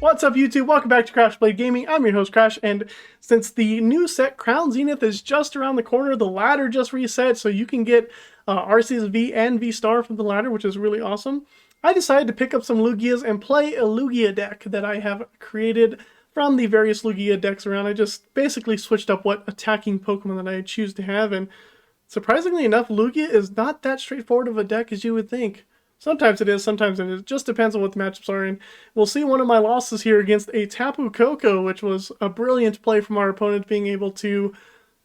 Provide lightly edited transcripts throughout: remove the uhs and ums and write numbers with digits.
What's up, YouTube? Welcome back to Crash Blade Gaming. I'm your host, Crash, and since the new set Crown Zenith is just around the corner, the ladder just reset, so you can get Arceus V and V-Star from the ladder, which is really awesome. I decided to pick up some Lugias and play a Lugia deck that I have created from the various Lugia decks around. I just basically switched up what attacking Pokemon that I choose to have, and surprisingly enough, Lugia is not that straightforward of a deck as you would think. Sometimes it is, sometimes it is. It just depends on what the matchups are in. We'll see one of my losses here against a Tapu Koko, which was a brilliant play from our opponent, being able to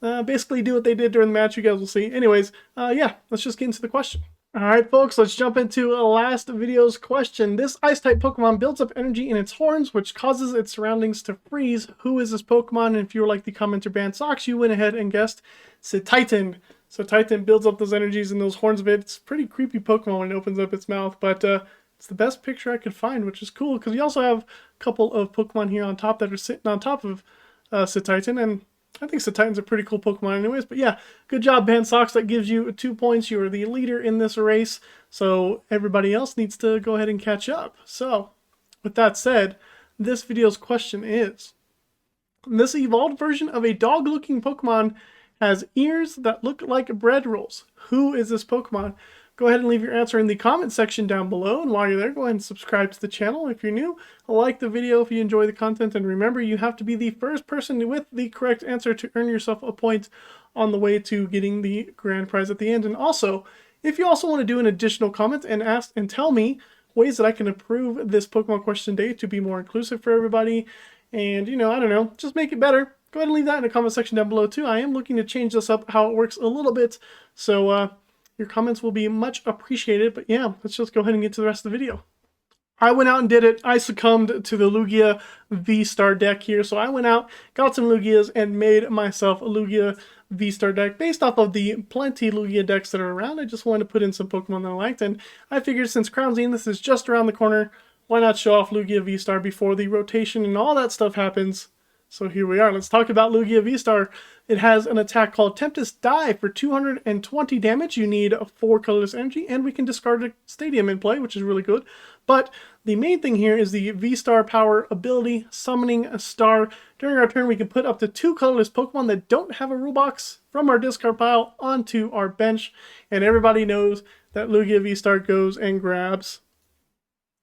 basically do what they did during the match. You guys will see. Anyways, yeah, let's just get into the question. Alright folks, let's jump into last video's question. This Ice-type Pokemon builds up energy in its horns, which causes its surroundings to freeze. Who is this Pokemon? And if you were like the commenter Band Socks, you went ahead and guessed Titan. So Titan builds up those energies in those horns of it. It's a pretty creepy Pokemon when it opens up its mouth, but it's the best picture I could find, which is cool, because you also have a couple of Pokemon here on top that are sitting on top of Titan, and I think Titan's a pretty cool Pokemon anyways. But yeah, good job, Band Socks. That gives you 2 points. You are the leader in this race, so everybody else needs to go ahead and catch up. So, with that said, this video's question is, this evolved version of a dog-looking Pokemon has ears that look like bread rolls. Who is this Pokemon? Go ahead and leave your answer in the comment section down below, and while you're there, go ahead and subscribe to the channel if you're new. Like the video if you enjoy the content, and remember, you have to be the first person with the correct answer to earn yourself a point on the way to getting the grand prize at the end. And also, if you also want to do an additional comment and ask and tell me ways that I can improve this Pokemon question day to be more inclusive for everybody, and, you know, I don't know, just make it better, go ahead and leave that in the comment section down below too. I am looking to change this up, how it works a little bit, so your comments will be much appreciated. But yeah, let's just go ahead and get to the rest of the video. I went out and did it. I succumbed to the Lugia V-Star deck here, so I went out, got some Lugias, and made myself a Lugia V-Star deck based off of the plenty Lugia decks that are around. I just wanted to put in some Pokemon that I liked, and I figured since Crown Zenith is just around the corner, why not show off Lugia V-Star before the rotation and all that stuff happens. So here we are. Let's talk about Lugia V-Star. It has an attack called Tempest Dive for 220 damage. You need 4 colorless energy, and we can discard a stadium in play, which is really good. But the main thing here is the V-Star power ability, Summoning a Star. During our turn, we can put up to 2 colorless Pokemon that don't have a rule box from our discard pile onto our bench. And everybody knows that Lugia V-Star goes and grabs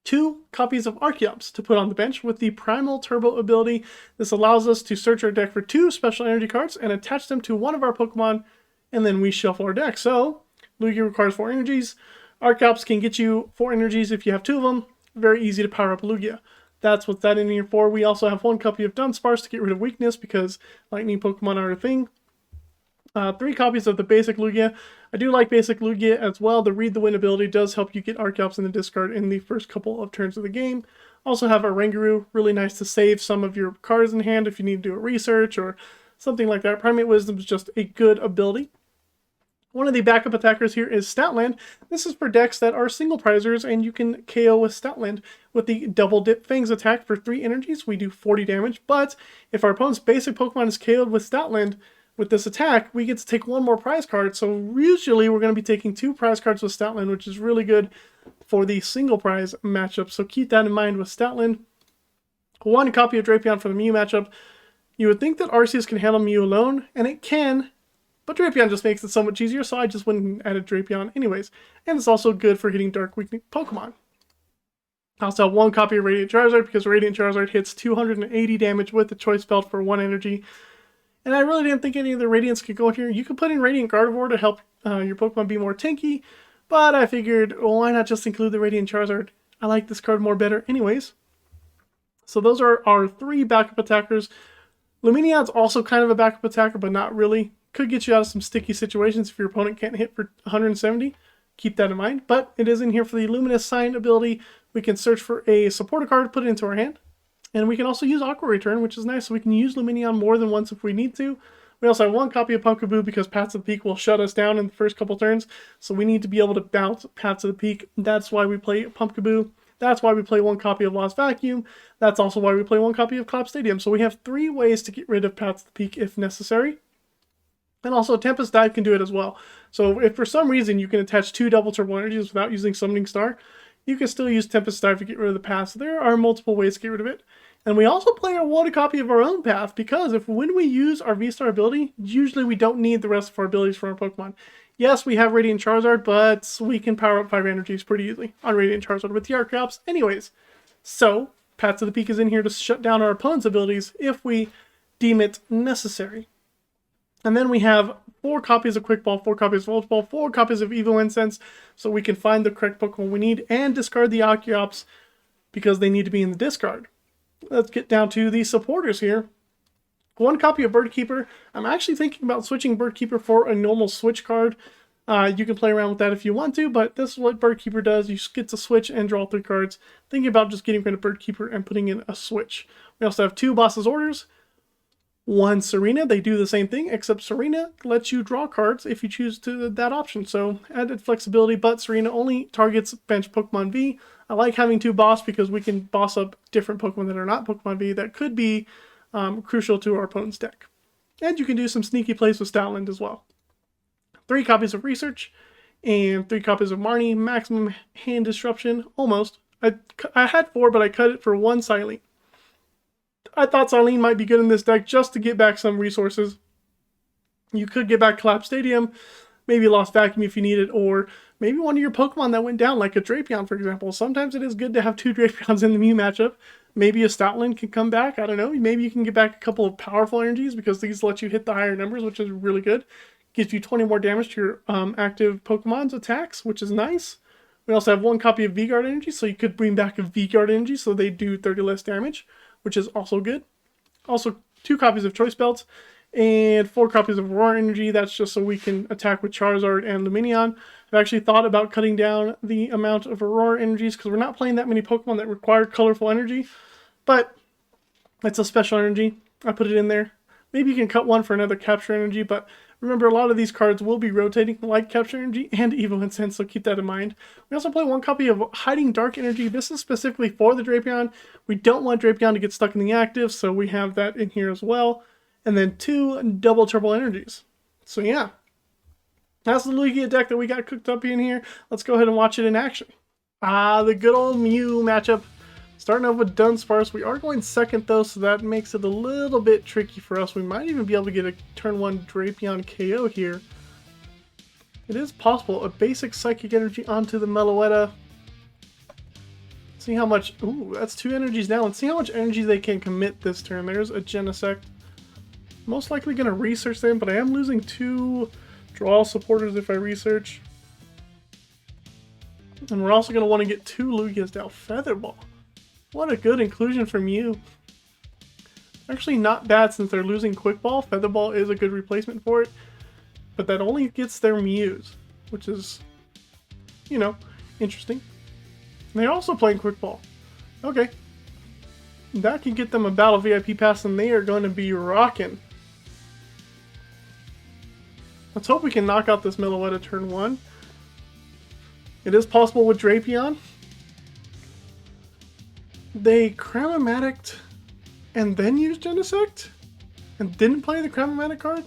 2 copies of Archeops to put on the bench with the Primal Turbo ability. This allows us to search our deck for 2 special energy cards and attach them to one of our Pokemon, and then we shuffle our deck. So, Lugia requires 4 energies. Archeops can get you 4 energies if you have 2 of them. Very easy to power up Lugia. That's what that in here for. We also have 1 copy of Dunsparce to get rid of weakness, because lightning Pokemon are a thing. 3 copies of the basic Lugia. I do like basic Lugia as well. The Read the Wind ability does help you get Archeops in the discard in the first couple of turns of the game. Also have Oranguru, really nice to save some of your cards in hand if you need to do a research or something like that. Primate Wisdom is just a good ability. One of the backup attackers here is Stoutland. This is for decks that are single prizers, and you can KO with Stoutland. With the Double Dip Fangs attack for 3 energies, we do 40 damage, but if our opponent's basic Pokemon is KO'd with Stoutland, with this attack, we get to take 1 more prize card, so usually we're going to be taking 2 prize cards with Stoutland, which is really good for the single prize matchup, so keep that in mind with Stoutland. 1 copy of Drapion for the Mew matchup. You would think that Arceus can handle Mew alone, and it can, but Drapion just makes it so much easier, so I just went and added Drapion anyways, and it's also good for hitting Dark Weak Pokemon. I also have 1 copy of Radiant Charizard, because Radiant Charizard hits 280 damage with the Choice Belt for 1 energy. And I really didn't think any of the Radiants could go in here. You could put in Radiant Gardevoir to help your Pokemon be more tanky, but I figured, well, why not just include the Radiant Charizard? I like this card more better anyways. So those are our 3 backup attackers. Lumineon's also kind of a backup attacker, but not really. Could get you out of some sticky situations if your opponent can't hit for 170. Keep that in mind. But it is in here for the Luminous Sign ability. We can search for a supporter card, put it into our hand. And we can also use Aqua Return, which is nice, so we can use Lumineon more than once if we need to. We also have 1 copy of Pumpkaboo, because Paths of the Peak will shut us down in the first couple turns, so we need to be able to bounce Paths of the Peak. That's why we play Pumpkaboo. That's why we play 1 copy of Lost Vacuum. That's also why we play 1 copy of Collapsed Stadium. So we have 3 ways to get rid of Paths of the Peak if necessary. And also Tempest Dive can do it as well. So if for some reason you can attach 2 double turbo energies without using Summoning Star, You can still use Tempest Dive to get rid of the path, so there are multiple ways to get rid of it. And we also play a water copy of our own path, because when we use our V-Star ability, usually we don't need the rest of our abilities for our Pokemon. Yes, we have Radiant Charizard, but we can power up 5 energies pretty easily on Radiant Charizard with the Archeops anyways. So, Path to the Peak is in here to shut down our opponent's abilities if we deem it necessary. And then we have 4 copies of Quick Ball, 4 copies of Volt Ball, 4 copies of Evolution Incense, so we can find the correct Pokemon we need and discard the Archeops because they need to be in the discard. Let's get down to the supporters here. 1 copy of Bird Keeper. I'm actually thinking about switching Bird Keeper for a normal switch card. You can play around with that if you want to, but this is what Bird Keeper does. You get to switch and draw 3 cards. Thinking about just getting rid of Bird Keeper and putting in a switch. We also have 2 Boss's Orders. 1 Serena. They do the same thing, except Serena lets you draw cards if you choose that option. So added flexibility, but Serena only targets bench Pokemon V. I like having 2 boss because we can boss up different Pokemon that are not Pokemon V that could be crucial to our opponent's deck. And you can do some sneaky plays with Stoutland as well. 3 copies of Research and 3 copies of Marnie, maximum hand disruption, almost. I had 4, but I cut it for 1 Silene. I thought Silene might be good in this deck just to get back some resources. You could get back Collapsed Stadium, maybe Lost Vacuum if you need it, or maybe one of your Pokemon that went down, like a Drapion, for example. Sometimes it is good to have 2 Drapions in the Mew matchup. Maybe a Stoutland can come back, I don't know. Maybe you can get back a couple of powerful energies because these let you hit the higher numbers, which is really good. Gives you 20 more damage to your active Pokemon's attacks, which is nice. We also have 1 copy of V-Guard energy, so you could bring back a V-Guard energy so they do 30 less damage, which is also good. Also 2 copies of Choice Belts and 4 copies of Aurora energy. That's just so we can attack with Charizard and Lumineon. I've actually thought about cutting down the amount of Aurora energies because we're not playing that many Pokemon that require colorful energy, but it's a special energy. I put it in there. Maybe you can cut 1 for another capture energy, but remember, a lot of these cards will be rotating, like Capture Energy and Evo Incense, so keep that in mind. We also play 1 copy of Hiding Dark Energy. This is specifically for the Drapion. We don't want Drapion to get stuck in the active, so we have that in here as well. And then 2 double Turbo Energies. So yeah, that's the Lugia deck that we got cooked up in here. Let's go ahead and watch it in action. The good old Mew matchup. Starting off with Dunsparce. We are going second though, so that makes it a little bit tricky for us. We might even be able to get a turn 1 Drapion KO here. It is possible. A basic Psychic Energy onto the Meloetta. See how much... Ooh, that's 2 energies down. Let's see how much energy they can commit this turn. There's a Genesect. Most likely going to research them, but I am losing 2 draw supporters if I research. And we're also going to want to get 2 Lugias down. Featherball. What a good inclusion from you. Actually not bad since they're losing Quick Ball. Featherball is a good replacement for it. But that only gets their Mews, which is, you know, interesting. And they're also playing Quick Ball. Okay. That can get them a Battle VIP pass and they are going to be rocking. Let's hope we can knock out this Meloetta turn 1. It is possible with Drapion. They Cram-O-Matic'd and then used Genesect and didn't play the Cram-O-Matic card?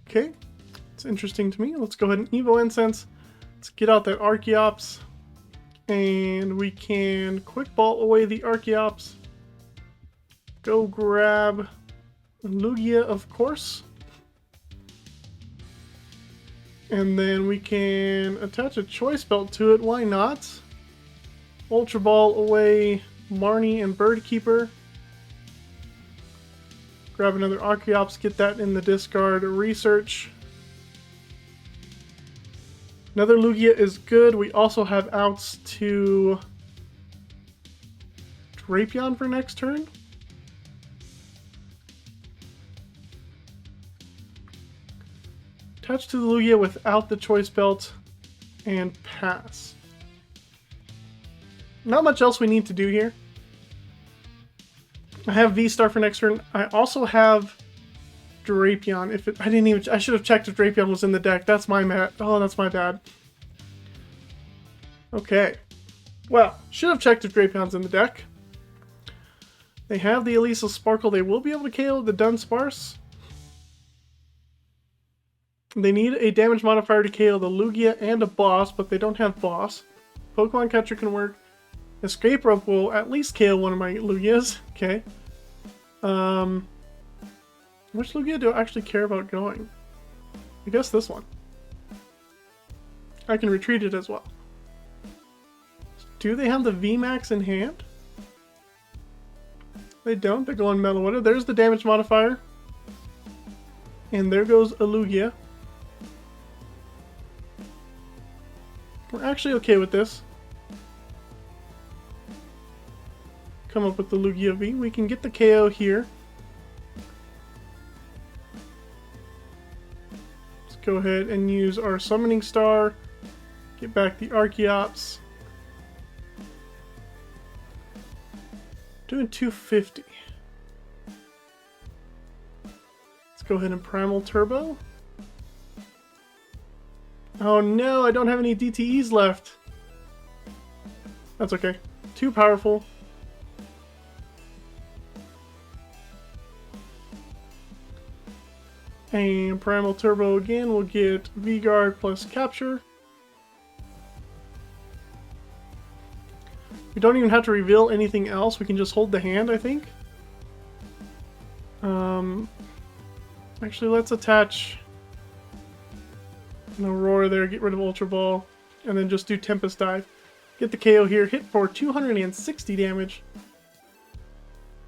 Okay, it's interesting to me. Let's go ahead and Evo Incense. Let's get out that Archeops. And we can Quick Ball away the Archeops. Go grab Lugia, of course. And then we can attach a Choice Belt to it. Why not? Ultra Ball away Marnie and Bird Keeper. Grab another Archeops, get that in the discard. Research. Another Lugia is good. We also have outs to Drapion for next turn. Attach to the Lugia without the Choice Belt and pass. Not much else we need to do here. I have V-Star for next turn. I also have Drapion. I should have checked if Drapion was in the deck. That's my that's my bad. Okay. Well, should have checked if Drapion's in the deck. They have the Elisa Sparkle. They will be able to KO the Dunsparce. They need a damage modifier to KO the Lugia and a boss, but they don't have boss. Pokemon Catcher can work. Escape Rope will at least KO one of my Lugias. Okay. Which Lugia do I actually care about going? I guess this one. I can retreat it as well. Do they have the VMAX in hand? They don't. They go on Meloetta. There's the damage modifier. And there goes a Lugia. We're actually okay with this. Come up with the Lugia V. We can get the KO here. Let's go ahead and use our Summoning Star. Get back the Archeops. Doing 250. Let's go ahead and Primal Turbo. Oh no, I don't have any DTEs left. That's okay. Too powerful. And Primal Turbo again, we'll get V-Guard plus Capture. We don't even have to reveal anything else. We can just hold the hand, I think. Actually, let's attach an Aurora there, get rid of Ultra Ball, and then just do Tempest Dive. Get the KO here, hit for 260 damage.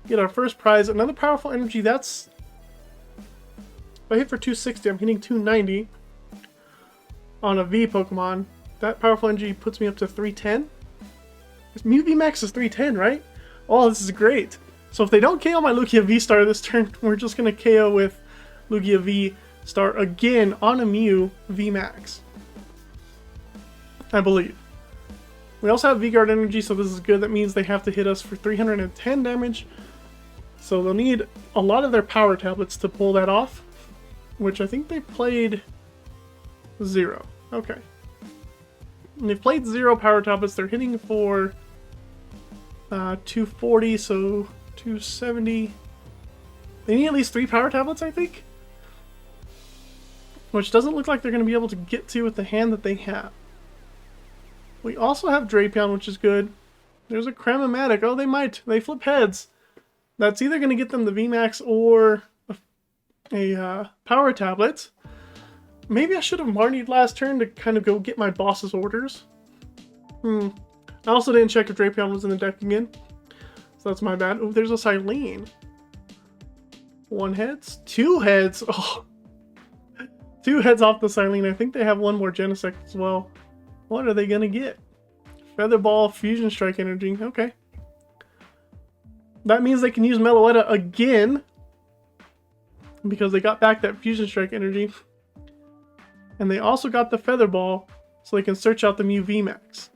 Get our first prize, another powerful energy. That's... if I hit for 260, I'm hitting 290 on a V Pokemon. That powerful energy puts me up to 310. Mew VMAX is 310, right? Oh, this is great. So if they don't KO my Lugia V-Star this turn, we're just going to KO with Lugia V-Star again on a Mew VMAX. I believe. We also have V-Guard energy, so this is good. That means they have to hit us for 310 damage. So they'll need a lot of their power tablets to pull that off, which I think they played 0. Okay. And they've played 0 power tablets. They're hitting for 240, so 270. They need at least 3 power tablets, I think. Which doesn't look like they're going to be able to get to with the hand that they have. We also have Drapion, which is good. There's a Cramomatic. Oh, they might. They flip heads. That's either going to get them the VMAX or a power tablet. Maybe I should have Marnied last turn to kind of go get my boss's orders. I also didn't check if Drapion was in the deck again. So that's my bad. Oh, there's a Silene. 1 heads? 2 heads! Oh. 2 heads off the Silene. I think they have one more Genesect as well. What are they gonna get? Feather Ball, Fusion Strike Energy. Okay. That means they can use Meloetta again. Because they got back that Fusion Strike Energy. And they also got the Feather Ball, so they can search out the Mew VMAX.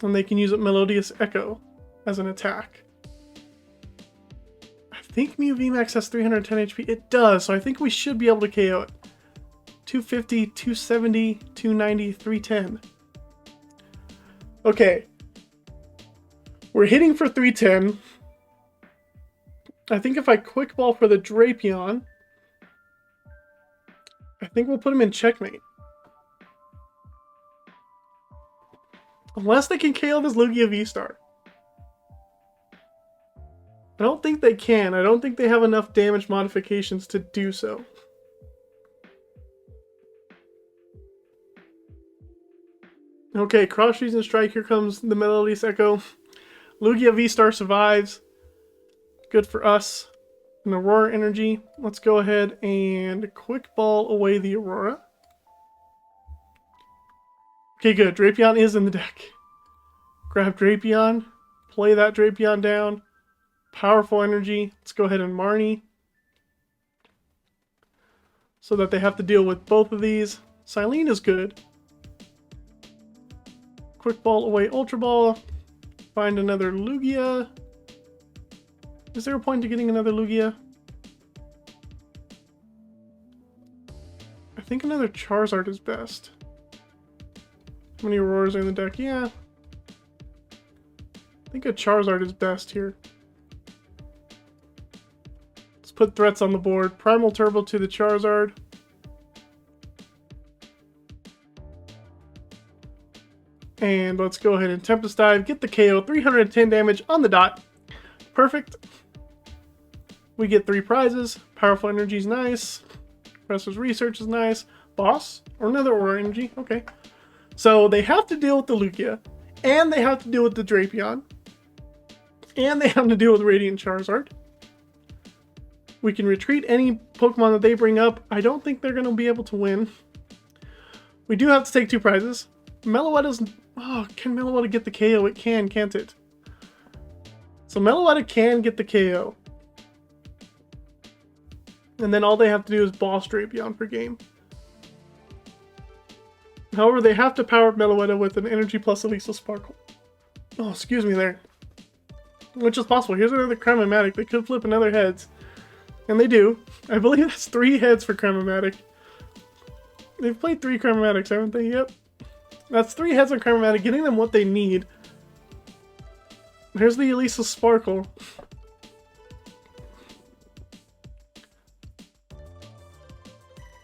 And they can use Melodious Echo as an attack. I think Mew VMAX has 310 HP. It does, so I think we should be able to KO it. 250, 270, 290, 310. Okay. We're hitting for 310. I think if I Quick Ball for the Drapion, I think we'll put him in checkmate. Unless they can KO this Lugia V-Star. I don't think they can. I don't think they have enough damage modifications to do so. Okay, Cross Fusion Strike. Here comes the Melodious Echo. Lugia V-Star survives. Good for us. An Aurora energy. Let's go ahead and Quick Ball away the Aurora. Okay, good. Drapion is in the deck. Grab Drapion. Play that Drapion down. Powerful energy. Let's go ahead and Marnie. So that they have to deal with both of these. Silene is good. Quick Ball away Ultra Ball. Find another Lugia. Is there a point to getting another Lugia? I think another Charizard is best. How many Auroras are in the deck? Yeah. I think a Charizard is best here. Let's put threats on the board. Primal Turbo to the Charizard. And let's go ahead and Tempest Dive. Get the KO. 310 damage on the dot. Perfect. We get 3 prizes. Powerful Energy is nice. Professor's Research is nice. Boss? Or another Aura Energy. Okay. So they have to deal with the Lugia. And they have to deal with the Drapion. And they have to deal with Radiant Charizard. We can retreat any Pokemon that they bring up. I don't think they're going to be able to win. We do have to take 2 prizes. Meloetta's... Oh, can Meloetta get the KO? It can, can't it? So Meloetta can get the KO. And then all they have to do is boss Drapion per game. However, they have to power up Meloetta with an Energy plus Elisa Sparkle. Oh, excuse me there. Which is possible. Here's another Crymomatic. They could flip another heads. And they do. I believe that's 3 heads for Crymomatic. They've played 3 Chromatics, haven't they? Yep. That's 3 heads on Chromatic, getting them what they need. Here's the Elisa Sparkle.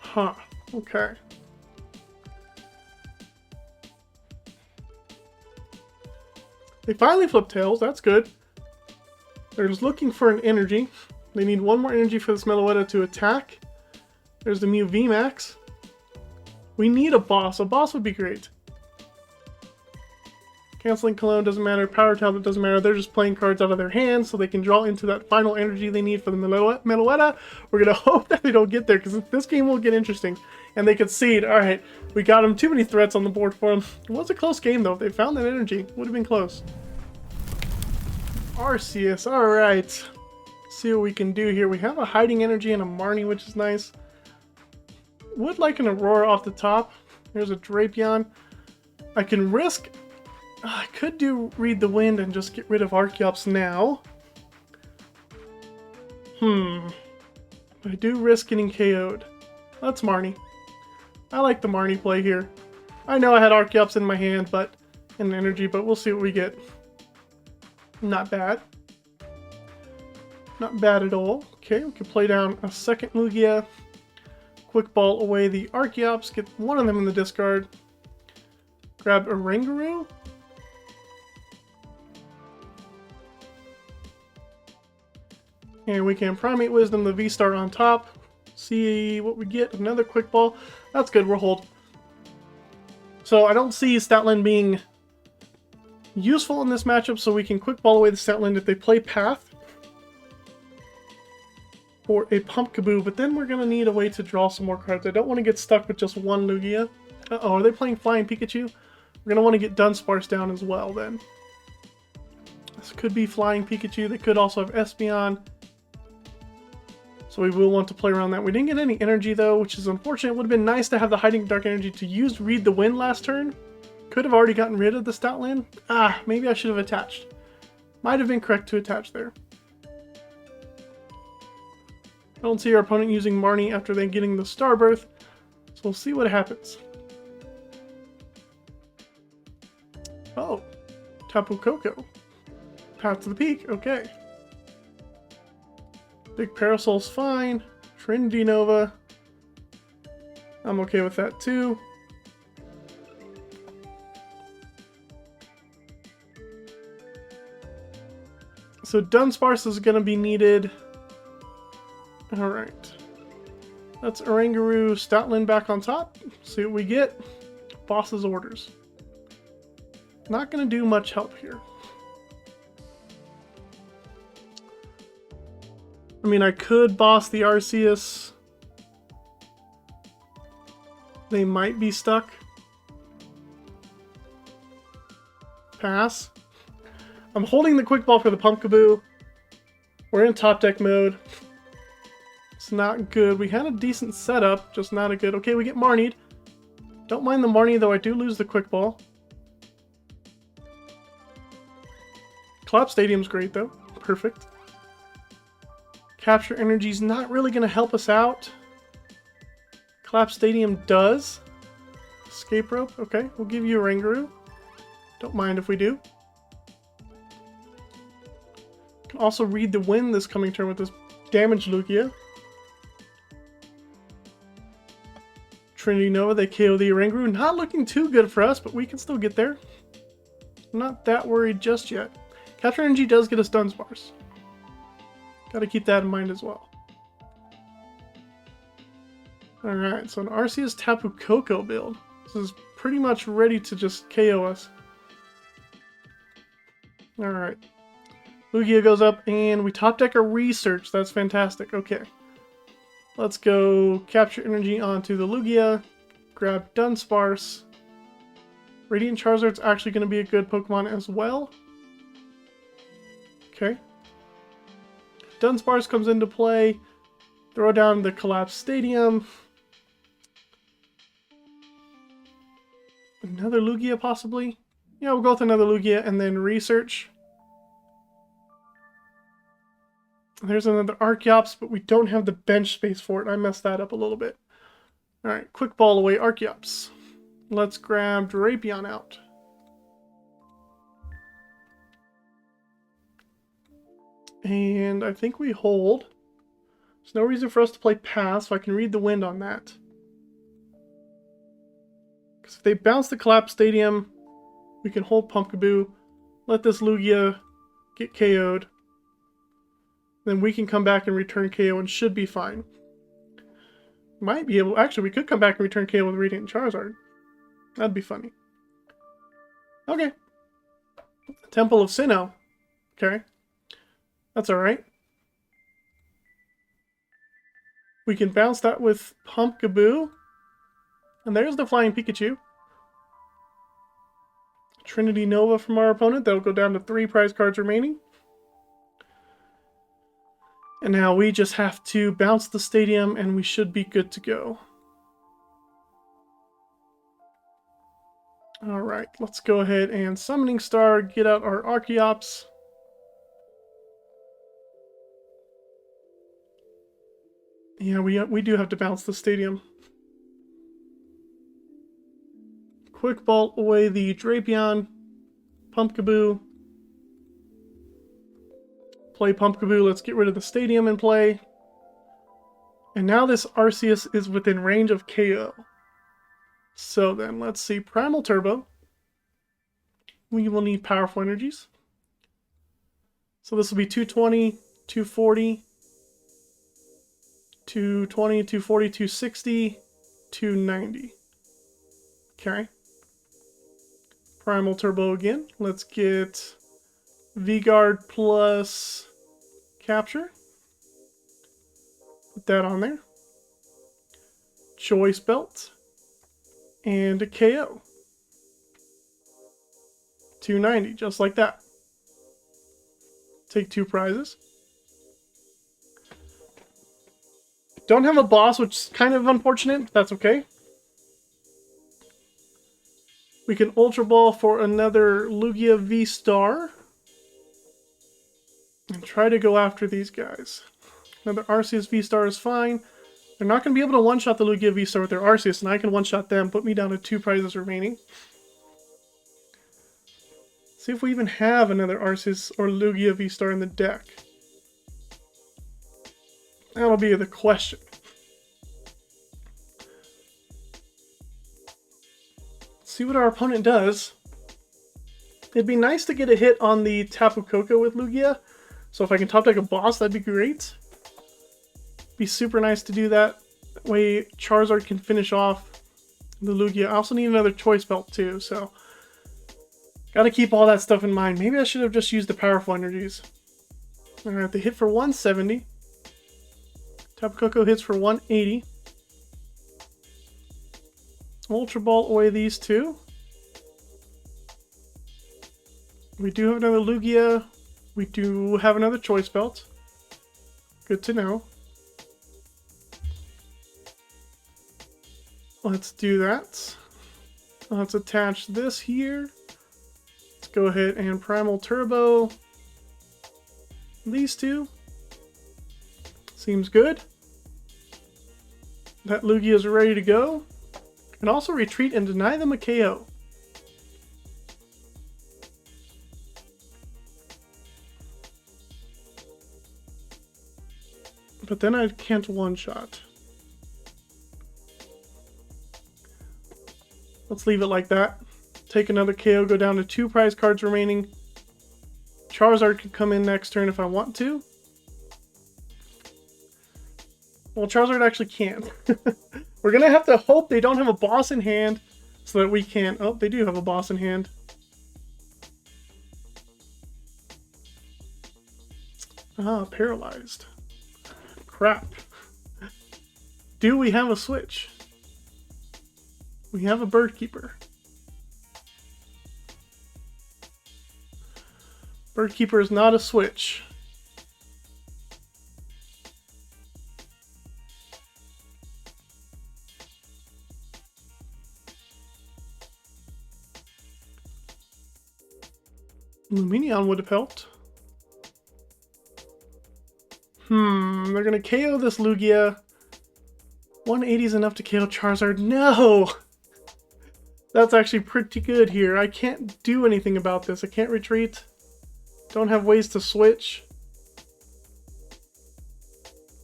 Huh. Okay. They finally flip tails. That's good. They're just looking for an energy. They need 1 more energy for this Meloetta to attack. There's the Mew VMAX. We need a boss. A boss would be great. Canceling Cologne doesn't matter. Power Tablet doesn't matter. They're just playing cards out of their hands so they can draw into that final energy they need for the Meloetta. We're going to hope that they don't get there because this game will get interesting. And they concede. Alright, we got them. Too many threats on the board for them. It was a close game though. If they found that energy, would have been close. Arceus. Alright. See what we can do here. We have a Hiding Energy and a Marnie, which is nice. Would like an Aurora off the top. Here's a Drapion. I can risk... I could do Read the Wind and just get rid of Archeops now. I do risk getting KO'd. That's Marnie. I like the Marnie play here. I know I had Archeops in my hand, but in energy, but we'll see what we get. Not bad. Not bad at all. Okay, we can play down a second Lugia. Quick Ball away the Archeops. Get one of them in the discard. Grab Oranguru. And we can Primate Wisdom the VSTAR on top. See what we get. Another Quick Ball. That's good. We'll hold. So I don't see Stoutland being useful in this matchup, so we can Quick Ball away the Stoutland if they play Path. Or a Pumpkaboo, but then we're going to need a way to draw some more cards. I don't want to get stuck with just one Lugia. Uh-oh, are they playing Flying Pikachu? We're going to want to get Dunsparce down as well then. This could be Flying Pikachu. They could also have Espeon. So we will want to play around that. We didn't get any energy though, which is unfortunate. It would have been nice to have the Hiding Dark Energy to use Read the Wind last turn. Could have already gotten rid of the Stoutland. Ah, maybe I should have attached. Might have been correct to attach there. I don't see our opponent using Marnie after then getting the Starbirth. So we'll see what happens. Oh, Tapu Koko. Path to the Peak, okay. Big Parasol's fine. Trinity Nova. I'm okay with that too. So Dunsparce is going to be needed. Alright. That's Oranguru Stoutland back on top. See what we get. Boss's orders. Not going to do much help here. I mean, I could boss the Arceus. They might be stuck. Pass. I'm holding the Quick Ball for the Pumpkaboo. We're in top deck mode. It's not good. We had a decent setup, just not a good... Okay, we get Marnied. Don't mind the Marnie, though I do lose the Quick Ball. Collapsed Stadium's great, though. Perfect. Capture Energy's not really going to help us out. Collapsed Stadium does. Escape Rope. Okay, we'll give you a Oranguru. Don't mind if we do. Can also Read the Wind this coming turn with this Damage Lugia. Trinity Nova, they KO the Oranguru. Not looking too good for us, but we can still get there. I'm not that worried just yet. Capture Energy does get us Dunsparce. Gotta keep that in mind as well. Alright, so an Arceus Tapu Koko build. This is pretty much ready to just KO us. Alright. Lugia goes up and we top deck a Research. That's fantastic. Okay. Let's go Capture Energy onto the Lugia. Grab Dunsparce. Radiant Charizard's actually going to be a good Pokemon as well. Okay. Dunsparce comes into play. Throw down the Collapsed Stadium. Another Lugia, possibly? Yeah, we'll go with another Lugia and then Research. There's another Archeops, but we don't have the bench space for it. I messed that up a little bit. Alright, quick ball away Archeops. Let's grab Drapion out. And I think we hold. There's no reason for us to play pass, so I can read the wind on that. Because if they bounce the Collapsed Stadium, we can hold Pumpkaboo, let this Lugia get KO'd. Then we can come back and return KO and should be fine. Might be able... Actually, we could come back and return KO with Radiant Charizard. That'd be funny. Okay. Temple of Sinnoh. Okay. That's alright. We can bounce that with Pumpkaboo. And there's the Flying Pikachu. Trinity Nova from our opponent. That'll go down to 3 prize cards remaining. And now we just have to bounce the stadium and we should be good to go. Alright, let's go ahead and Summoning Star, get out our Archeops. Yeah, we do have to bounce the stadium. Quick ball away the Drapion, Pumpkaboo. Play Pumpkaboo, let's get rid of the stadium and play. And now this Arceus is within range of KO. So then, let's see, Primal Turbo. We will need powerful energies. So this will be 220, 240, 220, 240, 260, 290. Okay. Primal Turbo again. Let's get V-Guard plus Capture. Put that on there. Choice Belt. And a KO. 290, just like that. Take 2 prizes. Don't have a boss, which is kind of unfortunate, but that's okay. We can Ultra Ball for another Lugia VSTAR. And try to go after these guys. Another Arceus VSTAR is fine. They're not going to be able to one-shot the Lugia VSTAR with their Arceus, and I can one-shot them, put me down to 2 prizes remaining. See if we even have another Arceus or Lugia VSTAR in the deck. That'll be the question. See what our opponent does. It'd be nice to get a hit on the Tapu Koko with Lugia. So if I can top deck a boss, that'd be great. Be super nice to do that. That way Charizard can finish off the Lugia. I also need another Choice Belt too, so gotta keep all that stuff in mind. Maybe I should have just used the powerful energies. Alright, they hit for 170. Tapu Koko hits for 180. Ultra Ball away these 2. We do have another Lugia. We do have another Choice Belt. Good to know. Let's do that. Let's attach this here. Let's go ahead and Primal Turbo these 2. Seems good. That Lugia is ready to go. And also retreat and deny them a KO. But then I can't one-shot. Let's leave it like that. Take another KO, go down to 2 prize cards remaining. Charizard could come in next turn if I want to. Well, Charizard actually can't. We're going to have to hope they don't have a boss in hand so that we can... Oh, they do have a boss in hand. Ah, paralyzed. Crap. Do we have a switch? We have a Bird Keeper. Bird Keeper is not a switch. Lumineon would have helped. They're gonna KO this Lugia. 180 is enough to KO Charizard. No! That's actually pretty good here. I can't do anything about this. I can't retreat. Don't have ways to switch.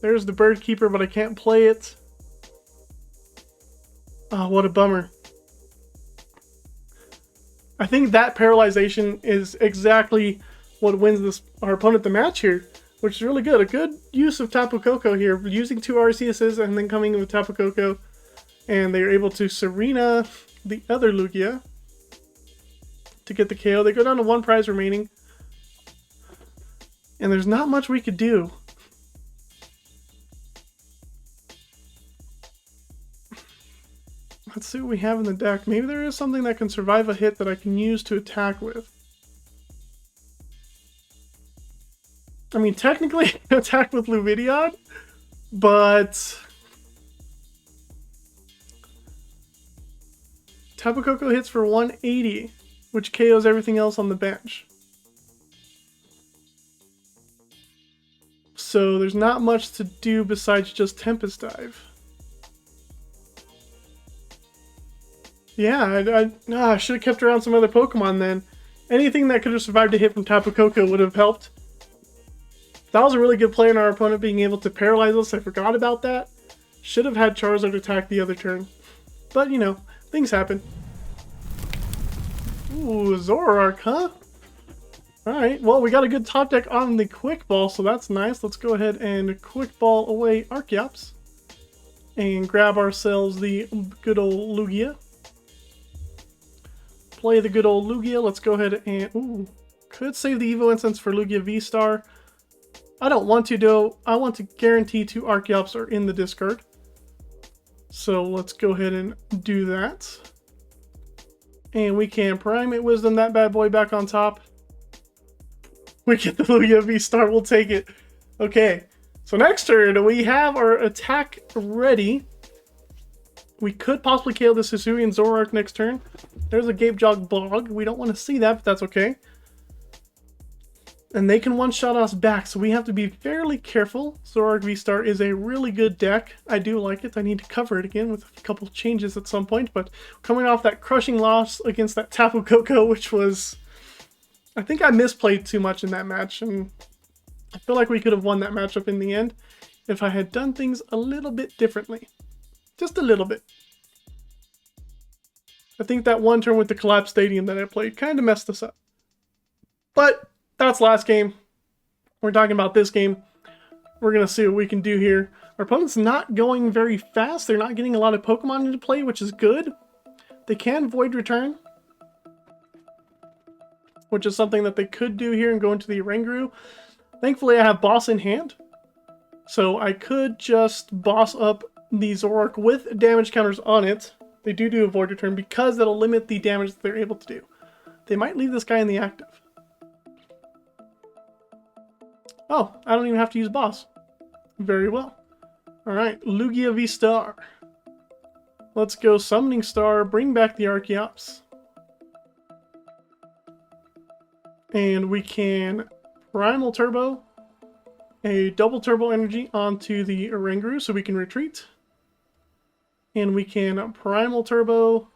There's the Bird Keeper, but I can't play it. Oh, what a bummer. I think that paralyzation is exactly what wins our opponent the match here, which is really good. A good use of Tapu Koko here, using 2 Arceuses and then coming in with Tapu Koko, and they're able to Serena the other Lugia to get the KO. They go down to 1 prize remaining, and there's not much we could do. Let's see what we have in the deck. Maybe there is something that can survive a hit that I can use to attack with. I mean, technically I can attack with Lumineon, but Tapu Koko hits for 180, which KOs everything else on the bench. So there's not much to do besides just Tempest Dive. Yeah, I should have kept around some other Pokemon then. Anything that could have survived a hit from Tapu Koko would have helped. That was a really good play on our opponent being able to paralyze us. I forgot about that. Should have had Charizard attack the other turn. But, you know, things happen. Ooh, Zoroark, huh? Alright, well, we got a good top deck on the Quick Ball, so that's nice. Let's go ahead and Quick Ball away Archeops. And grab ourselves the good old Lugia. Play the good old Lugia. Let's go ahead and... Ooh, could save the Evo Incense for Lugia VSTAR. I don't want to, though. I want to guarantee 2 Archeops are in the discard. So let's go ahead and do that. And we can Primate Wisdom that bad boy back on top. We get the Lugia VSTAR. We'll take it. Okay. So next turn, we have our attack ready. We could possibly KO the Hisuian Zoroark next turn. There's a Gape Jog Bog. We don't want to see that, but that's okay. And they can one-shot us back, so we have to be fairly careful. Zoroark VSTAR is a really good deck. I do like it. I need to cover it again with a couple changes at some point, but coming off that crushing loss against that Tapu Koko, which was... I think I misplayed too much in that match, and I feel like we could have won that matchup in the end if I had done things a little bit differently. Just a little bit. I think that one turn with the Collapsed Stadium that I played kind of messed us up. But that's last game. We're talking about this game. We're going to see what we can do here. Our opponent's not going very fast. They're not getting a lot of Pokemon into play, which is good. They can Void Return, which is something that they could do here and go into the Oranguru. Thankfully, I have Boss in hand, so I could just boss up the Zoroark with damage counters on it. They do a Void Return because that'll limit the damage that they're able to do. They might leave this guy in the active. Oh, I don't even have to use Boss. Very well. Alright, Lugia VSTAR. Let's go Summoning Star, bring back the Archeops. And we can Primal Turbo, a double Turbo Energy onto the Oranguru so we can retreat. And we can Primal Turbo,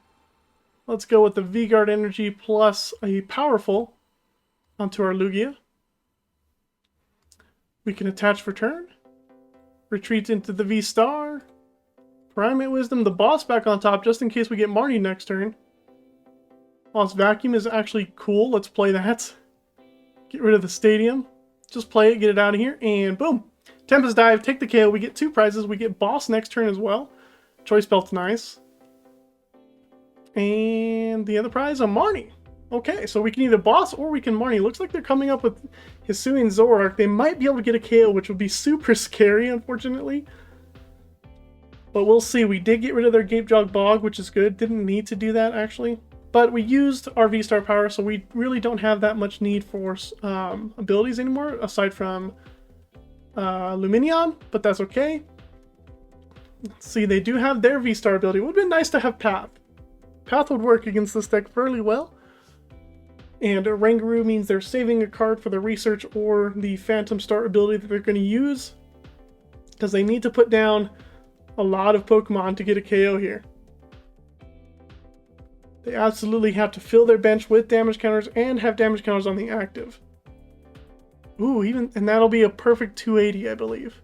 let's go with the V-Guard Energy plus a Powerful onto our Lugia. We can attach for turn. Retreat into the V-Star. Primate Wisdom, the boss back on top, just in case we get Marnie next turn. Lost Vacuum is actually cool. Let's play that. Get rid of the stadium. Just play it, get it out of here, and boom. Tempest Dive, take the KO. We get 2 prizes. We get boss next turn as well. Choice Belt's nice. And the other prize, a Marnie. Okay, so we can either boss or we can Marnie. Looks like they're coming up with Hisuian Zoroark. They might be able to get a KO, which would be super scary, unfortunately. But we'll see. We did get rid of their Gapejog Bog, which is good. Didn't need to do that, actually. But we used our V-Star power, so we really don't have that much need for abilities anymore, aside from Lumineon, but that's okay. Let's see, they do have their V-Star ability. It would have been nice to have Path. Path would work against this deck fairly well. And Oranguru means they're saving a card for the Research or the Phantom Star ability that they're going to use, because they need to put down a lot of Pokemon to get a KO here. They absolutely have to fill their bench with damage counters and have damage counters on the active. Ooh, and that'll be a perfect 280, I believe.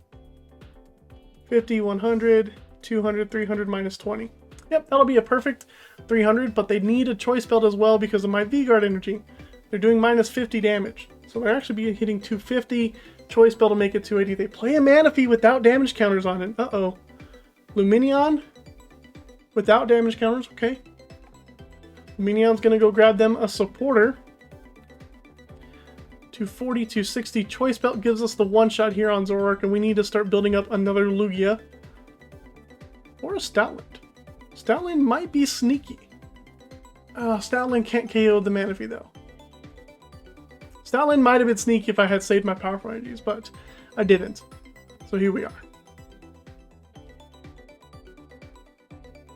50, 100, 200, 300, minus 20. Yep, that'll be a perfect 300, but they need a Choice Belt as well because of my V-Guard energy. They're doing minus 50 damage. So they'll actually be hitting 250. Choice Belt will make it 280. They play a Manaphy without damage counters on it. Uh-oh. Lumineon without damage counters, okay. Lumineon's gonna go grab them a supporter. 240, 260. Choice Belt gives us the one shot here on Zoroark, and we need to start building up another Lugia. Or a Stoutland. Stoutland might be sneaky. Stoutland can't KO the Manaphy though. Stoutland might have been sneaky if I had saved my powerful energies, but I didn't. So here we are.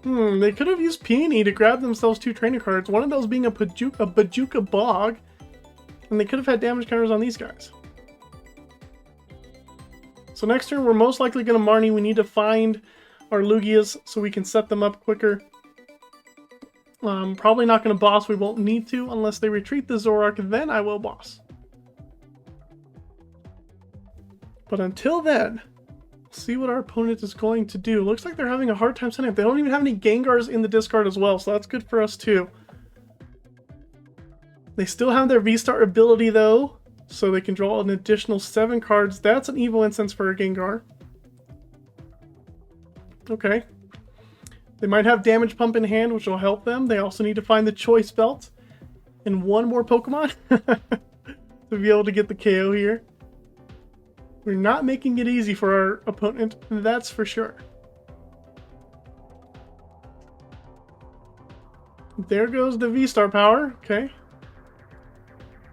They could have used Peony to grab themselves 2 trainer cards, one of those being a Bajuka Bog, and they could have had damage counters on these guys. So next turn, we're most likely going to Marnie. We need to find our Lugias so we can set them up quicker. Probably not going to boss. We won't need to unless they retreat the Zoroark, and then I will boss. But until then, see what our opponent is going to do. Looks like they're having a hard time setting up. They don't even have any Gengars in the discard as well, so that's good for us too. They still have their V-Star ability though, so they can draw an additional 7 cards. That's an Evo Incense for a Gengar. Okay. They might have Damage Pump in hand, which will help them. They also need to find the Choice Belt and 1 more Pokemon to be able to get the KO here. We're not making it easy for our opponent, that's for sure. There goes the V-Star power, okay.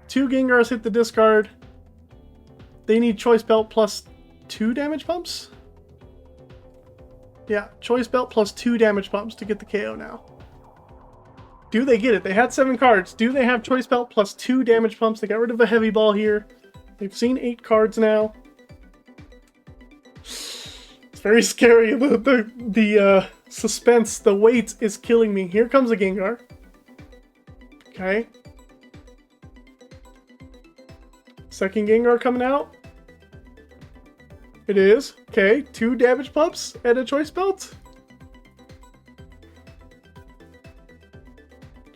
2 Gengars hit the discard. They need Choice Belt plus 2 damage pumps? Yeah, Choice Belt plus 2 damage pumps to get the KO now. Do they get it? They had 7 cards. Do they have Choice Belt plus 2 damage pumps? They got rid of a Heavy Ball here. They've seen 8 cards now. It's very scary. The suspense, the wait is killing me. Here comes a Gengar. Okay. Second Gengar coming out. It is. Okay, 2 damage pumps and a Choice Belt.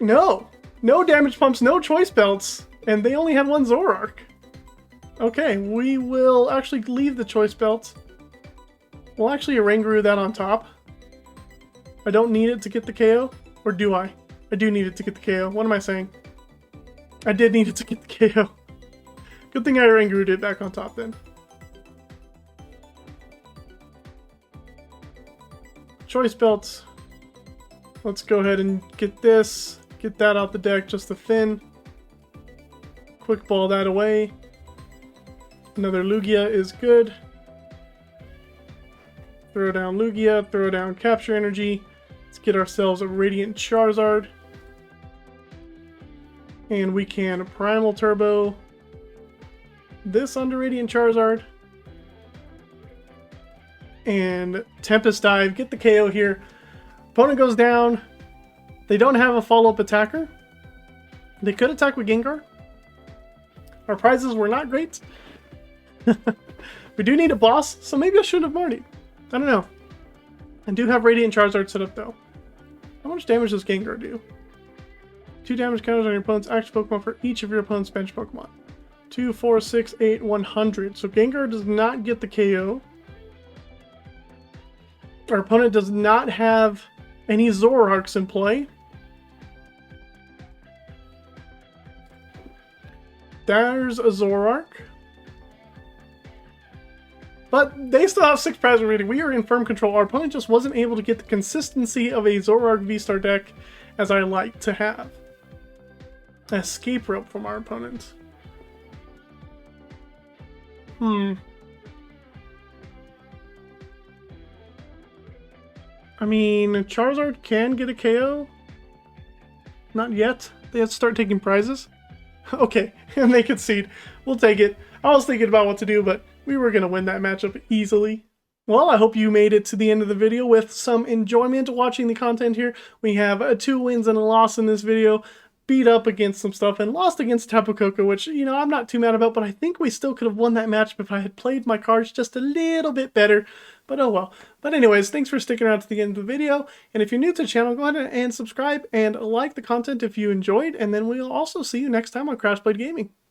No. No damage pumps, no Choice Belts. And they only had 1 Zoroark. Okay, we will actually leave the Choice Belt. We'll actually Oranguru that on top. I don't need it to get the KO. Or do I? I do need it to get the KO. What am I saying? I did need it to get the KO. Good thing I Oranguru'd it back on top then. Choice Belts. Let's go ahead and get this. Get that out the deck just to thin. Quick ball that away. Another Lugia is good. Throw down Lugia, throw down Capture Energy. Let's get ourselves a Radiant Charizard. And we can Primal Turbo this under Radiant Charizard. And Tempest Dive, get the KO here. Opponent goes down. They don't have a follow-up attacker. They could attack with Gengar. Our prizes were not great. We do need a boss, so maybe I shouldn't have Marnied. I don't know. I do have Radiant Charizard set up though. How much damage does Gengar do? 2 damage counters on your opponent's active Pokemon for each of your opponent's bench Pokemon. 2, 4, 6, 8, 100. So Gengar does not get the KO. Our opponent does not have any Zoroarks in play. There's a Zoroark. But they still have 6 Plasma rating. We are in firm control. Our opponent just wasn't able to get the consistency of a Zoroark V-Star deck as I like to have. Escape rope from our opponent. I mean, Charizard can get a KO. Not yet. They have to start taking prizes. Okay, and they concede. We'll take it. I was thinking about what to do, but we were going to win that matchup easily. Well, I hope you made it to the end of the video with some enjoyment watching the content here. We have 2 wins and a loss in this video. Beat up against some stuff and lost against Tapu Koko, which, you know, I'm not too mad about, but I think we still could have won that match if I had played my cards just a little bit better. But oh well. But anyways, thanks for sticking around to the end of the video. And if you're new to the channel, go ahead and subscribe and like the content if you enjoyed. And then we'll also see you next time on Crash Blade Gaming.